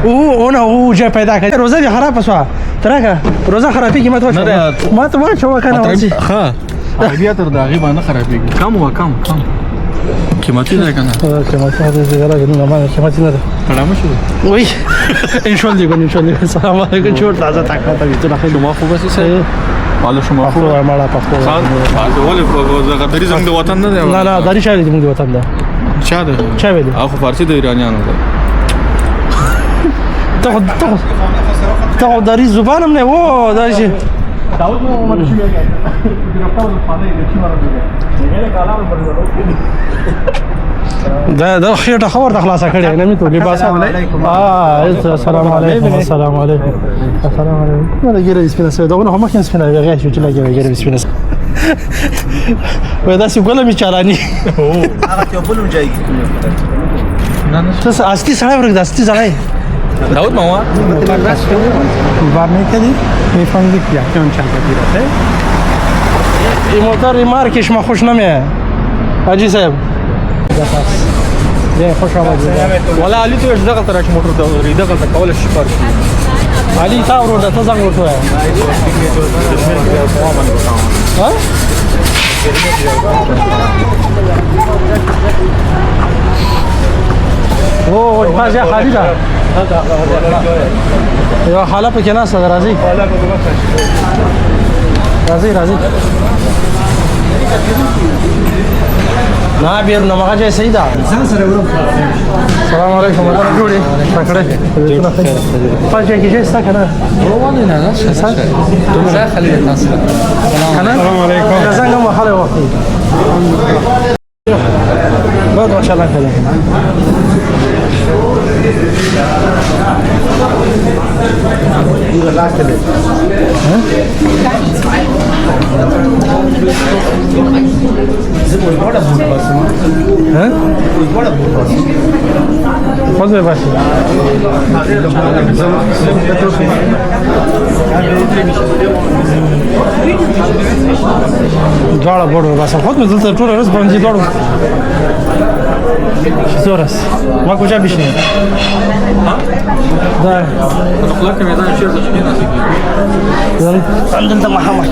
او جا پیدا کړ روزه دې خراب شوه ترګه روزه خرابې کی ما ته واچو کنه وځي ها بیا تر داغي باندې خرابېږي کم قیمتي ده کنه قیمتي ده زیاده نه ما قیمتي نه ده کړم شو وای ان شاء الله السلام علیکم چور تازه تاکه ته خیلی شما خوب هستی حالا شما خوب ما لا پخو ولې په غدری زموږ د وطن نه دی نه داری شاید زموږ د وطن ده چا ده چا ویل اخو فارسی د ایرانیانو ده ته داری زبانم نه و داری شي داود مو مرشي دا خیټه خبر د خلاصه کړي نه می ته لباس السلام علیکم السلام علیکم السلام علیکم ما ګیره سپینه سوي دا هم مخکې سپینه راغی چې ګیره سپینه و دا سی ګل می چالانی هغه ته بلم جاي نه څه اصلي سړی ورګ د اصلي سړی داود ماما varme kedi mi fandık ya kön çanta birası motor markeş ma خوش نمیه حاجی صاحب یه خوش آمدید ولا علی تو ايش دغه ترک موټر ته ورې دغه کول شي پر علی تا ورو ته څنګه ورته ها اوه ماذا خالد يا حالا په کې نه سره راځي راځي نه بیر نه ماجه سیدا السلام علیکم ورحمت جوړي پکړه پاجه کې څه ستا کنه روانه نه نه څه خلید تاسو السلام علیکم څنګه مو حاله وختي بعد ما شاء الله كذا ها خذ يا باشا دواړه بوړو بس خود مې دلته ټول ورځ باندې دواړو زورس ما کوجا بشنه دا خپل کې میدان شیر د چینه سګي دلته محکمه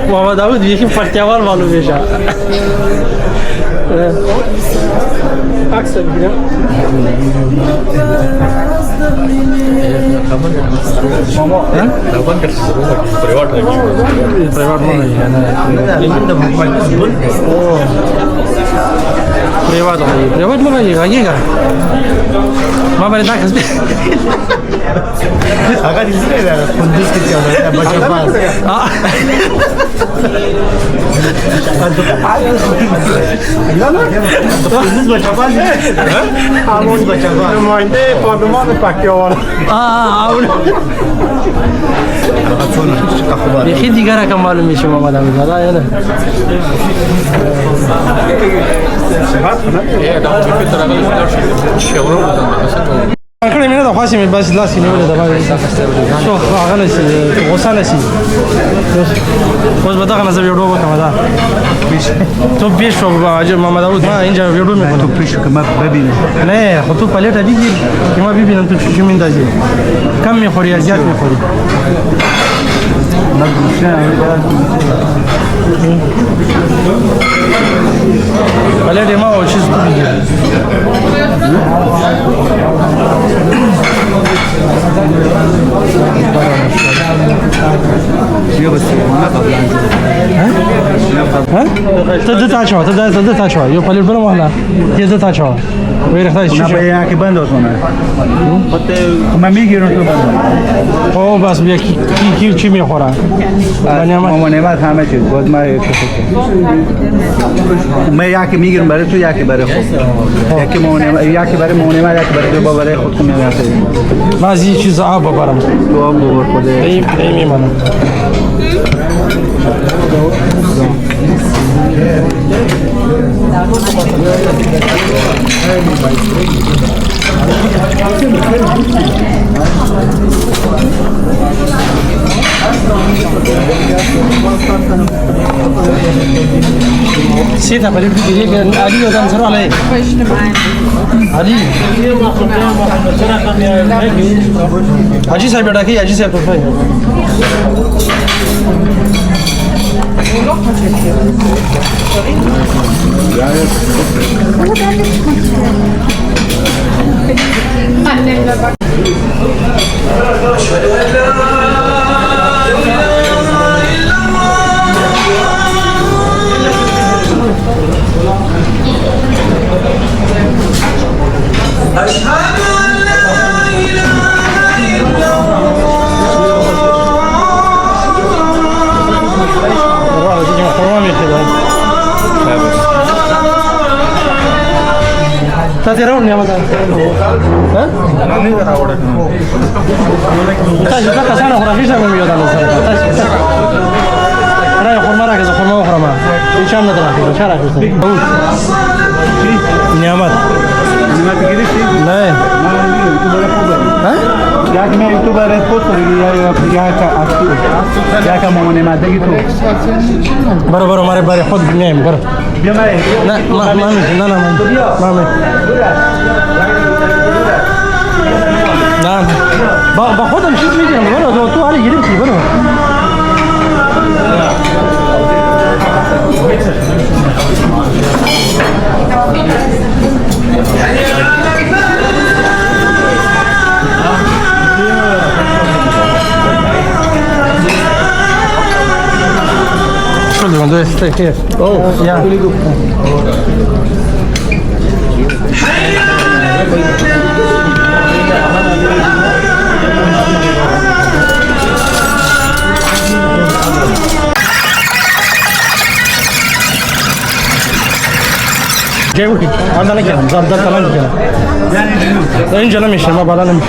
محمد داود یکی پرتیوال معلومه شه عکس بگیرم ماما لابد که پریوات پریوات پریوات ما بگیرم ما برای داخل هغه دې څه ده کندوز کې چا بچا باز کندوز بچا باز همون بچا باز نماینده پارلمان پاکستان بیخی دیگر رقم معلوم میشه محمد امید الله یا نه کله مینه د خاصه می بس لاس نیولې د باندې شو هغه نشي غوسه نشي اوس به دا غنځ ویډیو وکړم دا تو پیش شو باجه محمد داود ما اینجا ویډیو می تو پیش کما ببینه نه خو تو پلیټ دیږي کما ببینم تو شو من دازي کم می خوري زیات می خوري پلیټ ما او شي تدتا شو یو پلیټ بل مهلا تدتا شو ویره خدای شي نه به یا کې بند وسونه پته ما میګیرو ته بند او بس بیا کی چی می خورا ما نه ما همه چیز بود ما یا کې میگیرم برای تو یا کې برای خود یا کې مونه یا کې برای مونه ما یا کې برای تو برای خود کنم یا کې بعضی چیز آب ببرم تو آب ببر خود ای میمانم سيتا بلي بدي ليك علي ودان سرو علي علي हाजी साहब बेटा की हाजी साहब तो भाई تاسي راون يا مدام ها ناني راوڑا تاسي بقى سنه خرافيش من يودا تاسي راي خرما راكز خرما خرما ان شاء الله تراكز ان شاء الله نعمت نعمت गिरी थी لا ها यार मैं यूट्यूबर है पोस्ट करेगी या का आपकी या का मोने में देगी तो برو برو ماري باري خد بنيم برو بیا ما لا ما لا ما نعم باخدها مشيت ميديم برو تو علي جريمتي برو Quando stai che? Oh, yeah. جايبك هذا لك زاد ده كمان كده يعني انجا انا مش ما بعد انا مش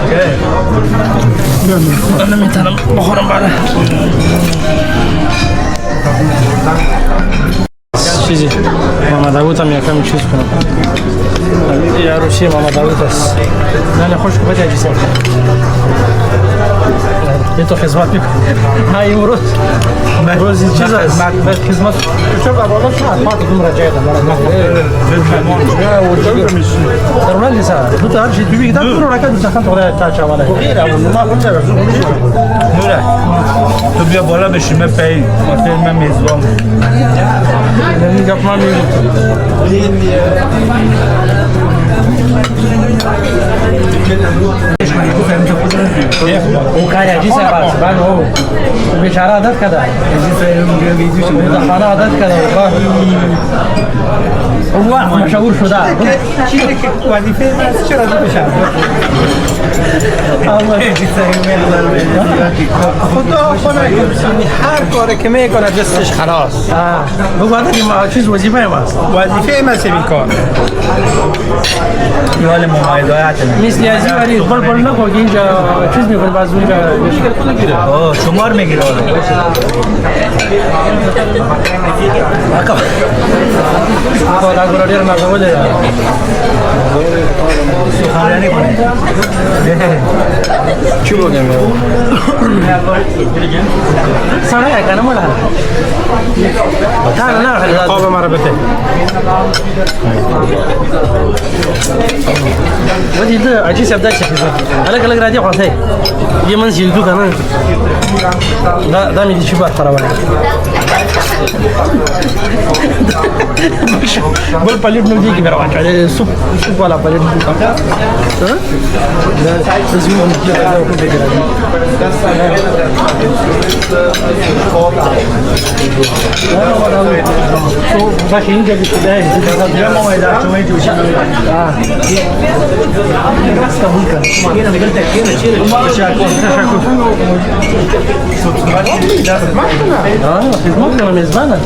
انا متانا بخرم بعد چیزی ماما داوود هم یکم چیز کنم یا روشی ماما داوود است نه خوش که بده جیسه یه تو خدمت میکنم های امروز روزی چیز است خدمت چون بالا شد ما تو مراجعه دارم در ولی سر دو تا هر چیز ببینید دو رکعت دو سخن تو تا چاواله غیر ما خودم نوره تو بیا بالا بشیم پایین من میزبان نمیگم ما او کاری عجیبه است بعد او بیچاره عادت کرده خانه عادت کرده او مشهور شده چیزی که وظیفه است چرا بشه خدا هر کاری که میکنه دستش خلاص بگو این چیز وظیفه ماست وظیفه ماست این کار یال ممایزات مثل ازی ولی بل نکن که اینجا چیز میکنه باز اونجا شمار میگیره بالا گرادیر نگوله سخنرانی کنه چی بگم سانه کنه مولا نه خواب مرا بده ودي ده عجيب سبدا شكله على كل راجع خاصه يمن سيدو كمان ده ميدي شو بحث ترى بل باليد نودي كبير واحد على سوب ولا باليد ها ده زين شو باكين جاب كده يا ماما اذا شو يجي قبول كان انا قلت لك هنا شيل تشاكل خدمتنا من زمان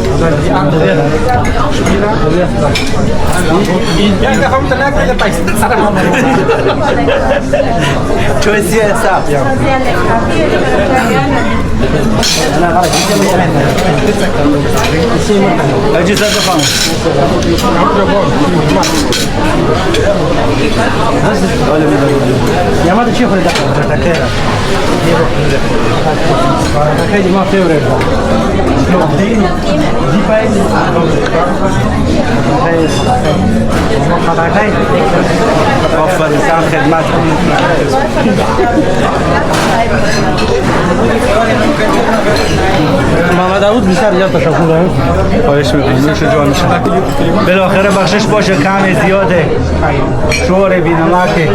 يعني فهمت لك هذا بايس صراحه شو السياسه انا غلط اجي زاد يا ما تشوف اللي دخل هذه ما فيوريت دي بايز وفر انسان خدماتكم محمد داوود بیشتر زیاد تشکر دارم. خواهش میکنم نوش جان میشه بالاخره بخشش باشه کم زیاده شور بینمکه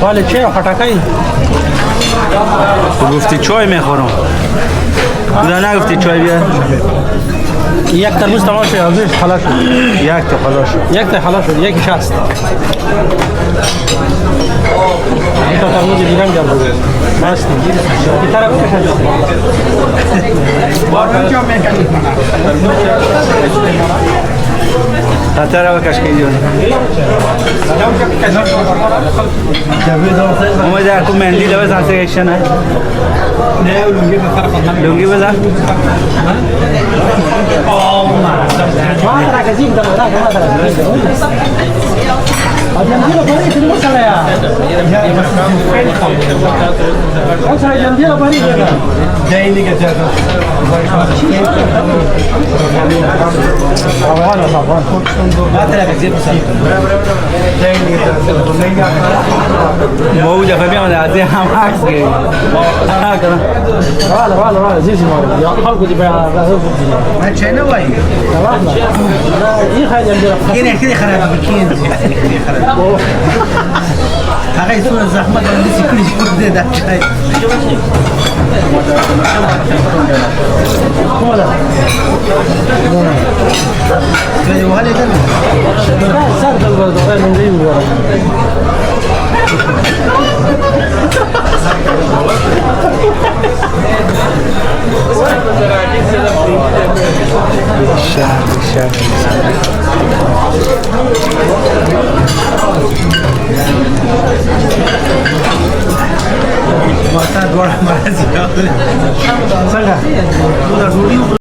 ولی چه خټکای گفتی چای میخورم نه نگفتی چای بیار یک ترموز تمام شد ازش خلاص شد یک تا خلاص شد یک تا خلاص شد یکی شست این تا ترموز دیگه هم جلب بود ماست این طرف کشید ترى وكاش كيديون وما داكم مندي لبس عن سيشن هاي لونجي بس ما ترى كذي ده ما ترى جلدی رو باری کنیم مسئله یا مسئله جلدی رو باری کنیم جایی دیگه جدا افغان افغان ما ترى كذي مسئله جایی دیگه موجة فبيعمل عادي هم عكس جاي ولا زيزي ما حلقه دي بقى ما تشينا واي ايه خايل كده كده خراب بكين هاي صورة زحمة اللي سكري شكر ده شاي وهل ده سر ده من غير